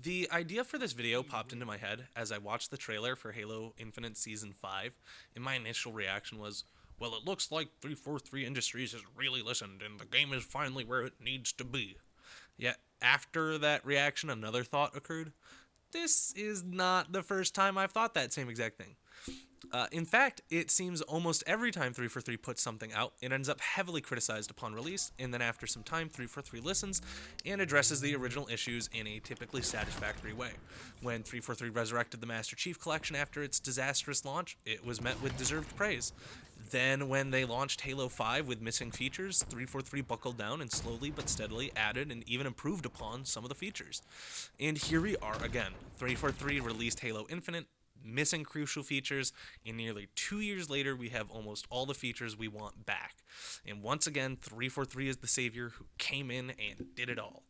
The idea for this video popped into my head as I watched the trailer for Halo Infinite Season 5, and my initial reaction was, well, it looks like 343 Industries has really listened, and the game is finally where it needs to be. Yet, after that reaction, another thought occurred. This is not the first time I've thought that same exact thing. In fact, it seems almost every time 343 puts something out, it ends up heavily criticized upon release, and then after some time, 343 listens and addresses the original issues in a typically satisfactory way. When 343 resurrected the Master Chief Collection after its disastrous launch, it was met with deserved praise. Then, when they launched Halo 5 with missing features, 343 buckled down and slowly but steadily added and even improved upon some of the features. And here we are again. 343 released Halo Infinite, missing crucial features, and nearly 2 years later, we have almost all the features we want back. And once again, 343 is the savior who came in and did it all.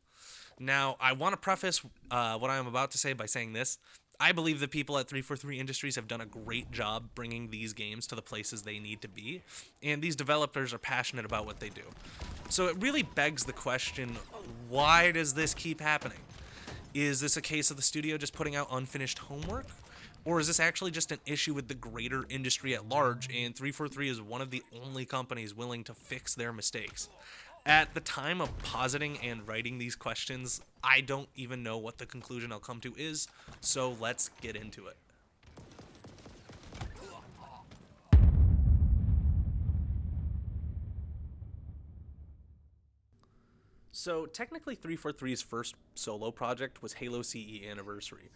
Now, I want to preface what I am about to say by saying this. I believe the people at 343 Industries have done a great job bringing these games to the places they need to be, and these developers are passionate about what they do. So it really begs the question, why does this keep happening? Is this a case of the studio just putting out unfinished homework? Or is this actually just an issue with the greater industry at large, and 343 is one of the only companies willing to fix their mistakes? At the time of positing and writing these questions, I don't even know what the conclusion I'll come to is, so let's get into it. So, technically, 343's first solo project was Halo CE Anniversary.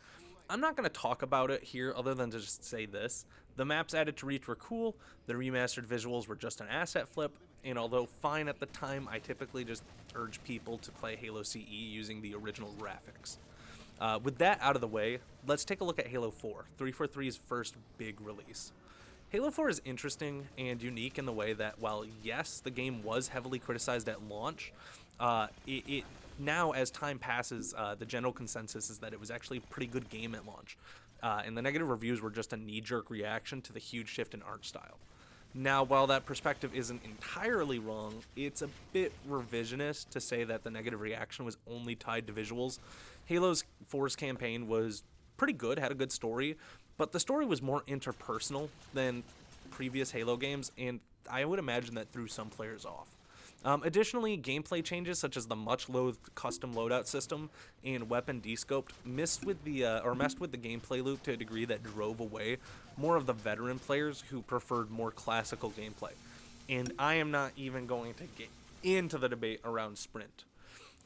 I'm not going to talk about it here other than to just say this. The maps added to Reach were cool, the remastered visuals were just an asset flip, and although fine at the time, I typically just urge people to play Halo CE using the original graphics. With that out of the way, let's take a look at Halo 4, 343's first big release. Halo 4 is interesting and unique in the way that while, yes, the game was heavily criticized at launch, it now, as time passes, the general consensus is that it was actually a pretty good game at launch. And the negative reviews were just a knee-jerk reaction to the huge shift in art style. Now, while that perspective isn't entirely wrong, it's a bit revisionist to say that the negative reaction was only tied to visuals. Halo's 4's campaign was pretty good, had a good story, but the story was more interpersonal than previous Halo games, and I would imagine that threw some players off. Additionally, gameplay changes such as the much-loathed custom loadout system and weapon descoped messed with the gameplay loop to a degree that drove away more of the veteran players who preferred more classical gameplay. And I am not even going to get into the debate around sprint.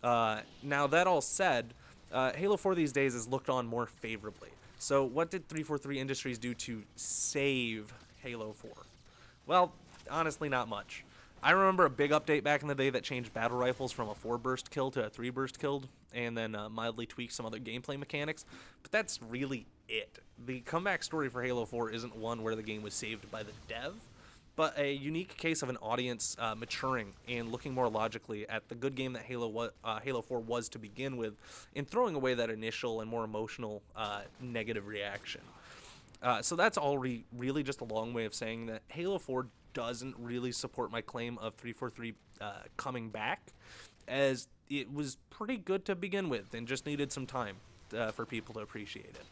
Now, that all said, Halo 4 these days is looked on more favorably. So what did 343 Industries do to save Halo 4? Well, honestly, not much. I remember a big update back in the day that changed battle rifles from a 4-burst kill to a 3-burst kill, and then mildly tweaked some other gameplay mechanics, but that's really it. The comeback story for Halo 4 isn't one where the game was saved by the dev, but a unique case of an audience maturing and looking more logically at the good game that Halo 4 was to begin with, and throwing away that initial and more emotional negative reaction. So that's all really just a long way of saying that Halo 4 doesn't really support my claim of 343 coming back, as it was pretty good to begin with and just needed some time for people to appreciate it.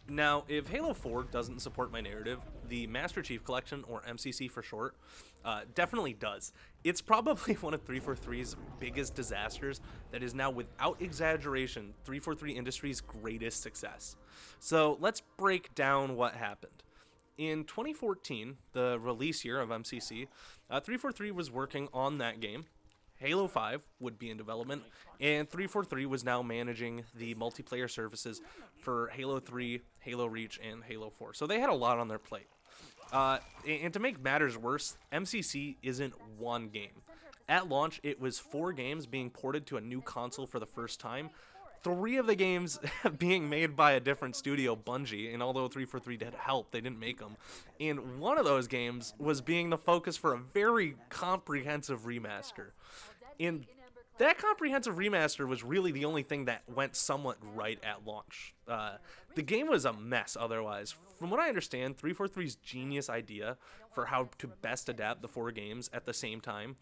Now, if Halo 4 doesn't support my narrative, the Master Chief Collection, or MCC for short, definitely does. It's probably one of 343's biggest disasters that is now, without exaggeration, 343 Industries' greatest success. So let's break down what happened. In 2014, the release year of MCC, 343 was working on that game. Halo 5 would be in development, and 343 was now managing the multiplayer services for Halo 3, Halo Reach, and Halo 4. So they had a lot on their plate. And to make matters worse, MCC isn't one game. At launch, it was 4 games being ported to a new console for the first time. 3 of the games being made by a different studio, Bungie, and although 343 did help, they didn't make them. And one of those games was being the focus for a very comprehensive remaster. And That comprehensive remaster was really the only thing that went somewhat right at launch. The game was a mess otherwise. From what I understand, 343's genius idea for how to best adapt the 4 games at the same time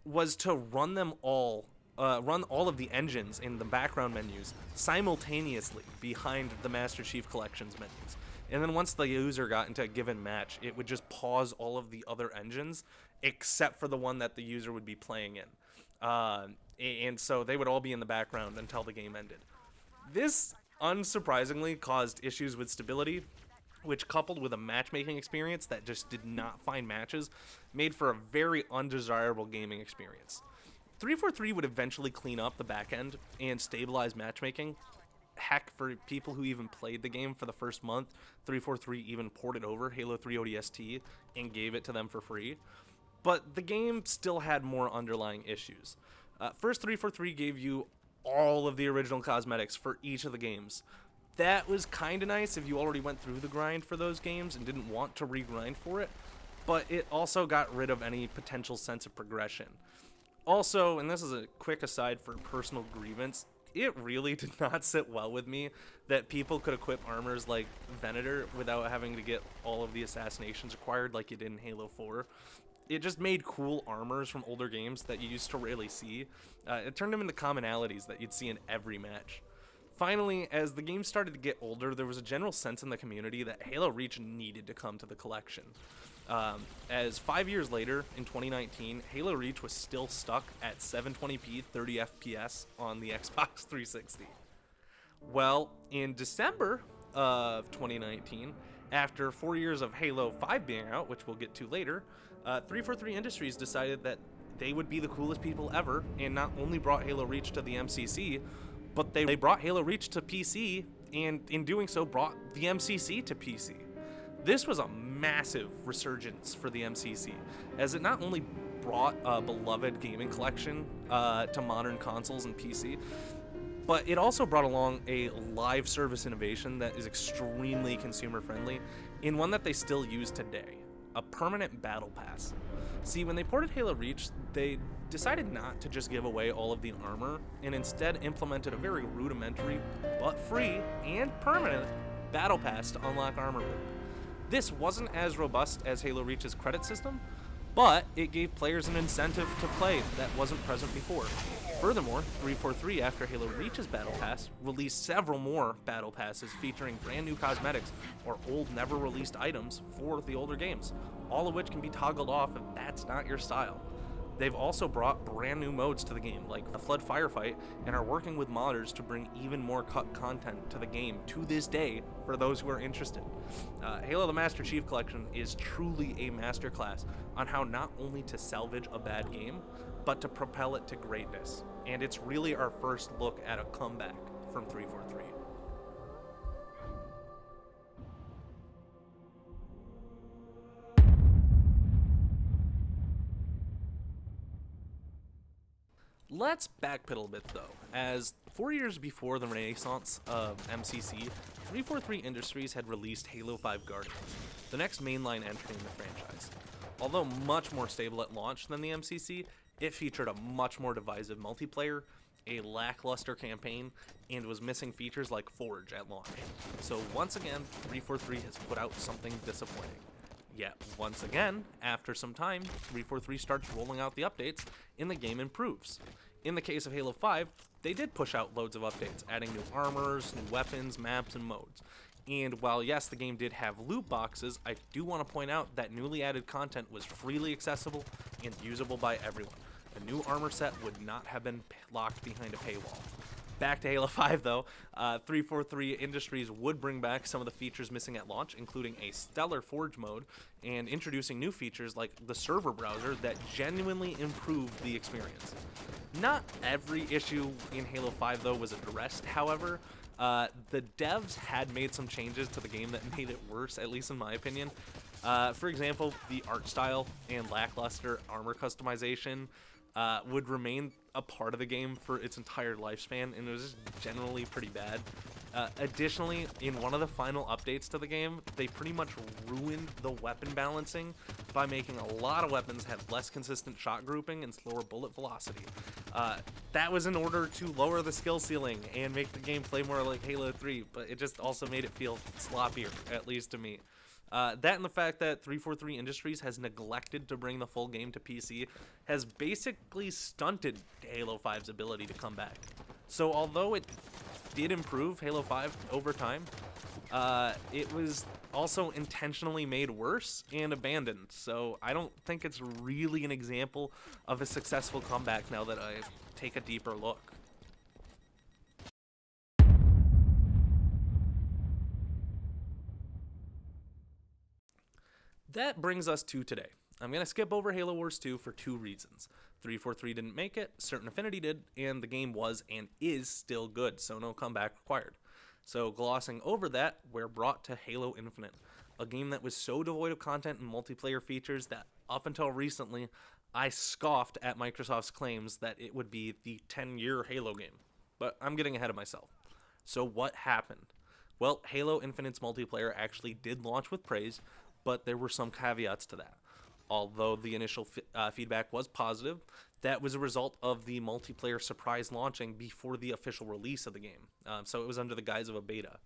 was to run them all, run all of the engines in the background menus simultaneously behind the Master Chief Collection's menus. And then once the user got into a given match, it would just pause all of the other engines except for the one that the user would be playing in. And so they would all be in the background until the game ended. This, unsurprisingly, caused issues with stability, which, coupled with a matchmaking experience that just did not find matches, made for a very undesirable gaming experience. 343 would eventually clean up the back end and stabilize matchmaking. Heck, for people who even played the game for the first month, 343 even ported over Halo 3 ODST and gave it to them for free. But the game still had more underlying issues. First, 343 gave you all of the original cosmetics for each of the games. That was kind of nice if you already went through the grind for those games and didn't want to re-grind for it, but it also got rid of any potential sense of progression. Also, and this is a quick aside for personal grievance, it really did not sit well with me that people could equip armors like Venator without having to get all of the assassinations required like you did in Halo 4. It just made cool armors from older games that you used to rarely see. It turned them into commonalities that you'd see in every match. Finally, as the game started to get older, there was a general sense in the community that Halo Reach needed to come to the collection. As 5 years later, in 2019, Halo Reach was still stuck at 720p 30 FPS on the Xbox 360. Well, in December of 2019, after 4 years of Halo 5 being out, which we'll get to later, 343 Industries decided that they would be the coolest people ever, and not only brought Halo Reach to the MCC, but they brought Halo Reach to PC, and in doing so brought the MCC to PC. This was a massive resurgence for the MCC, as it not only brought a beloved gaming collection to modern consoles and PC, but it also brought along a live service innovation that is extremely consumer friendly, and one that they still use today: a permanent battle pass. See, when they ported Halo Reach, they decided not to just give away all of the armor, and instead implemented a very rudimentary, but free and permanent battle pass to unlock armor with. This wasn't as robust as Halo Reach's credit system, but it gave players an incentive to play that wasn't present before. Furthermore, 343, after Halo Reach's Battle Pass, released several more Battle Passes featuring brand new cosmetics or old never-released items for the older games, all of which can be toggled off if that's not your style. They've also brought brand new modes to the game, like the Flood Firefight, and are working with modders to bring even more cut content to the game to this day for those who are interested. Halo the Master Chief Collection is truly a masterclass on how not only to salvage a bad game, but to propel it to greatness. And it's really our first look at a comeback from 343. Let's backpedal a bit though, as 4 years before the renaissance of MCC, 343 Industries had released Halo 5 Guardians, the next mainline entry in the franchise. Although much more stable at launch than the MCC, it featured a much more divisive multiplayer, a lackluster campaign, and was missing features like Forge at launch. So once again, 343 has put out something disappointing. Yet, once again, after some time, 343 starts rolling out the updates, and the game improves. In the case of Halo 5, they did push out loads of updates, adding new armors, new weapons, maps, and modes. And while yes, the game did have loot boxes, I do want to point out that newly added content was freely accessible and usable by everyone. A new armor set would not have been locked behind a paywall. Back to Halo 5 though, 343 Industries would bring back some of the features missing at launch, including a stellar Forge mode, and introducing new features like the server browser that genuinely improved the experience. Not every issue in Halo 5 though was addressed, however. The devs had made some changes to the game that made it worse, at least in my opinion. For example, the art style and lackluster armor customization would remain a part of the game for its entire lifespan, and it was just generally pretty bad. Additionally, in one of the final updates to the game, they pretty much ruined the weapon balancing by making a lot of weapons have less consistent shot grouping and slower bullet velocity. That was in order to lower the skill ceiling and make the game play more like Halo 3, but it just also made it feel sloppier, at least to me. That and the fact that 343 Industries has neglected to bring the full game to PC has basically stunted Halo 5's ability to come back. So although it did improve Halo 5 over time, it was also intentionally made worse and abandoned. So I don't think it's really an example of a successful comeback now that I take a deeper look. That brings us to today. I'm going to skip over Halo Wars 2 for two reasons. 343 didn't make it, Certain Affinity did, and the game was and is still good, so no comeback required. So glossing over that, we're brought to Halo Infinite, a game that was so devoid of content and multiplayer features that up until recently, I scoffed at Microsoft's claims that it would be the 10-year Halo game. But I'm getting ahead of myself. So what happened? Well, Halo Infinite's multiplayer actually did launch with praise, but there were some caveats to that. Although the initial feedback was positive, that was a result of the multiplayer surprise launching before the official release of the game. So it was under the guise of a beta.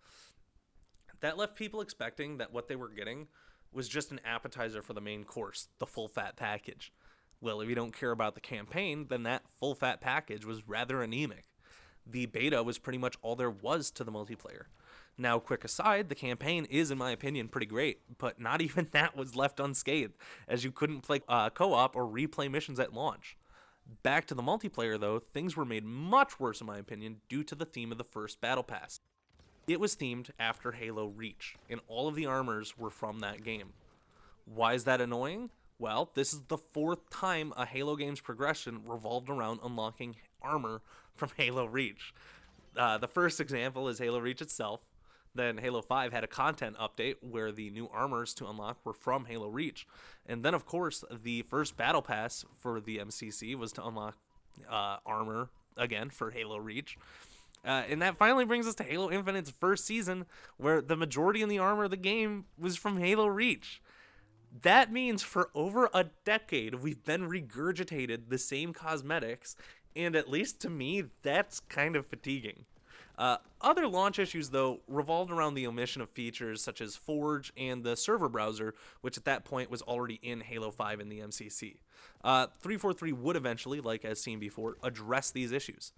That left people expecting that what they were getting was just an appetizer for the main course, the full fat package. Well, if you don't care about the campaign, then that full fat package was rather anemic. The beta was pretty much all there was to the multiplayer. Now, quick aside, the campaign is, in my opinion, pretty great, but not even that was left unscathed, as you couldn't play co-op or replay missions at launch. Back to the multiplayer, though, things were made much worse, in my opinion, due to the theme of the first Battle Pass. It was themed after Halo Reach, and all of the armors were from that game. Why is that annoying? Well, this is the fourth time a Halo game's progression revolved around unlocking armor from Halo Reach. The first example is Halo Reach itself. Then Halo 5 had a content update where the new armors to unlock were from Halo Reach. And then, of course, the first Battle Pass for the MCC was to unlock armor, again, for Halo Reach. And that finally brings us to Halo Infinite's first season, where the majority of the armor of the game was from Halo Reach. That means for over a decade, we've been regurgitated the same cosmetics, and at least to me, that's kind of fatiguing. Other launch issues, though, revolved around the omission of features such as Forge and the server browser, which at that point was already in Halo 5 in the MCC. 343 would eventually, like as seen before, address these issues.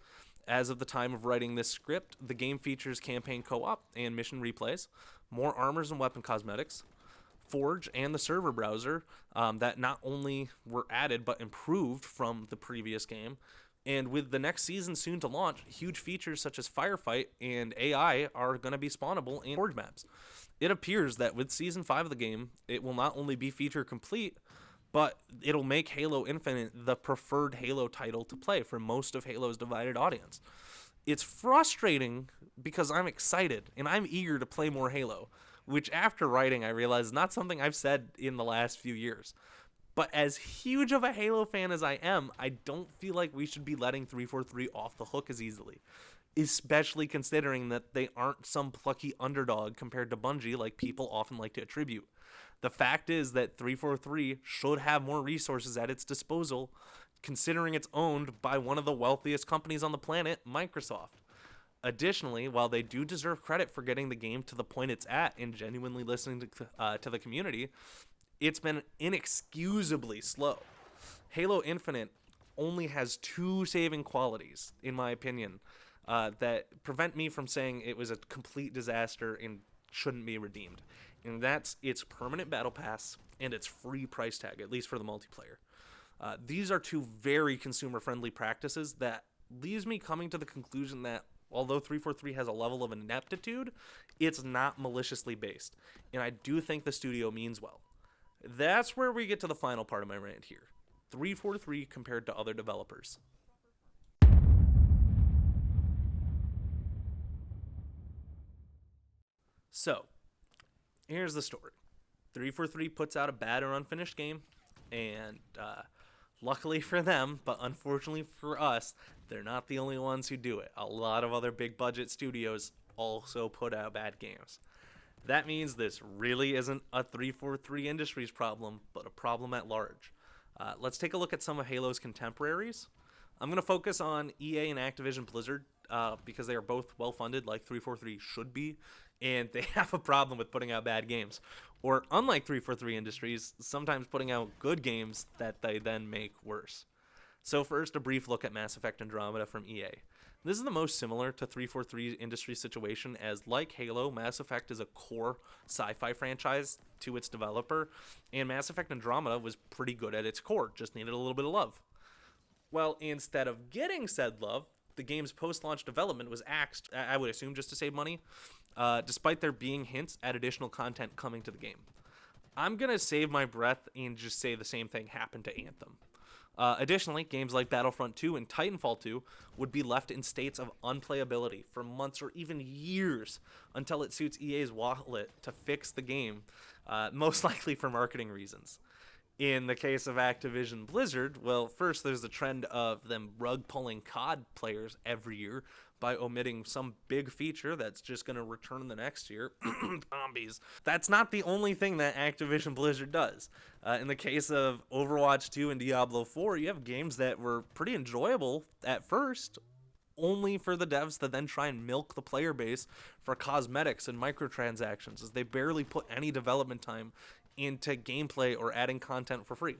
As of the time of writing this script, the game features campaign co-op and mission replays, more armors and weapon cosmetics, Forge and the server browser that not only were added but improved from the previous game. And with the next season soon to launch, huge features such as Firefight and AI are going to be spawnable in Forge maps. It appears that with Season 5 of the game, it will not only be feature complete, but it'll make Halo Infinite the preferred Halo title to play for most of Halo's divided audience. It's frustrating because I'm excited and I'm eager to play more Halo, which after writing I realize is not something I've said in the last few years. But as huge of a Halo fan as I am, I don't feel like we should be letting 343 off the hook as easily. Especially considering that they aren't some plucky underdog compared to Bungie like people often like to attribute. The fact is that 343 should have more resources at its disposal, considering it's owned by one of the wealthiest companies on the planet, Microsoft. Additionally, while they do deserve credit for getting the game to the point it's at and genuinely listening to the community, it's been inexcusably slow. Halo Infinite only has two saving qualities, in my opinion, that prevent me from saying it was a complete disaster and shouldn't be redeemed. And that's its permanent battle pass and its free price tag, at least for the multiplayer. These are two very consumer-friendly practices that leaves me coming to the conclusion that although 343 has a level of ineptitude, it's not maliciously based. And I do think the studio means well. That's where we get to the final part of my rant here. 343 compared to other developers. So, here's the story. 343 puts out a bad or unfinished game, and Luckily for them, but unfortunately for us, they're not the only ones who do it. A lot of other big budget studios also put out bad games. That means this really isn't a 343 Industries problem, but a problem at large. Let's take a look at some of Halo's contemporaries. I'm going to focus on EA and Activision Blizzard because they are both well-funded, like 343 should be, and they have a problem with putting out bad games. Or, unlike 343 Industries, sometimes putting out good games that they then make worse. So first, a brief look at Mass Effect Andromeda from EA. This is the most similar to 343 Industries' situation, as like Halo, Mass Effect is a core sci-fi franchise to its developer, and Mass Effect Andromeda was pretty good at its core, just needed a little bit of love. Well, instead of getting said love, the game's post-launch development was axed, I would assume just to save money, despite there being hints at additional content coming to the game. I'm going to save my breath and just say the same thing happened to Anthem. Additionally, games like Battlefront 2 and Titanfall 2 would be left in states of unplayability for months or even years until it suits EA's wallet to fix the game, most likely for marketing reasons. In the case of Activision Blizzard, well, first there's the trend of them rug-pulling COD players every year by omitting some big feature that's just going to return the next year. Zombies. That's not the only thing that Activision Blizzard does. In the case of Overwatch 2 and Diablo 4, you have games that were pretty enjoyable at first, only for the devs to then try and milk the player base for cosmetics and microtransactions, as they barely put any development time into gameplay or adding content for free.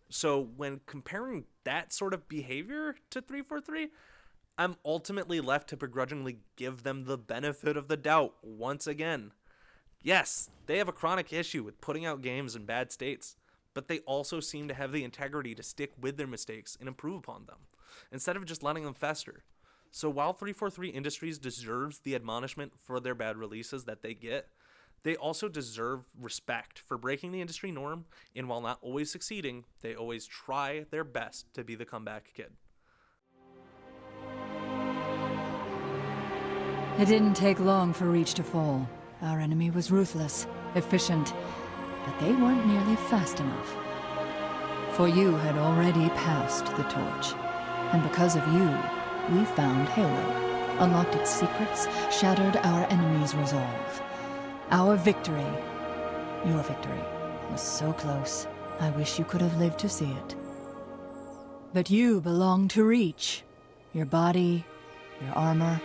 So when comparing that sort of behavior to 343, I'm ultimately left to begrudgingly give them the benefit of the doubt once again. Yes, they have a chronic issue with putting out games in bad states, but they also seem to have the integrity to stick with their mistakes and improve upon them, instead of just letting them fester. So while 343 Industries deserves the admonishment for their bad releases that they get, they also deserve respect for breaking the industry norm, and while not always succeeding, they always try their best to be the comeback kid. It didn't take long for Reach to fall. Our enemy was ruthless, efficient, but they weren't nearly fast enough. For you had already passed the torch, and because of you, we found Halo, unlocked its secrets, shattered our enemy's resolve. Our victory, your victory, was so close. I wish you could have lived to see it. But you belong to Reach. Your body, your armor,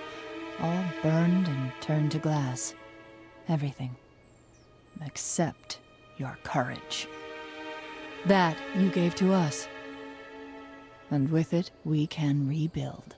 all burned and turned to glass. Everything. Except your courage. That you gave to us. And with it, we can rebuild.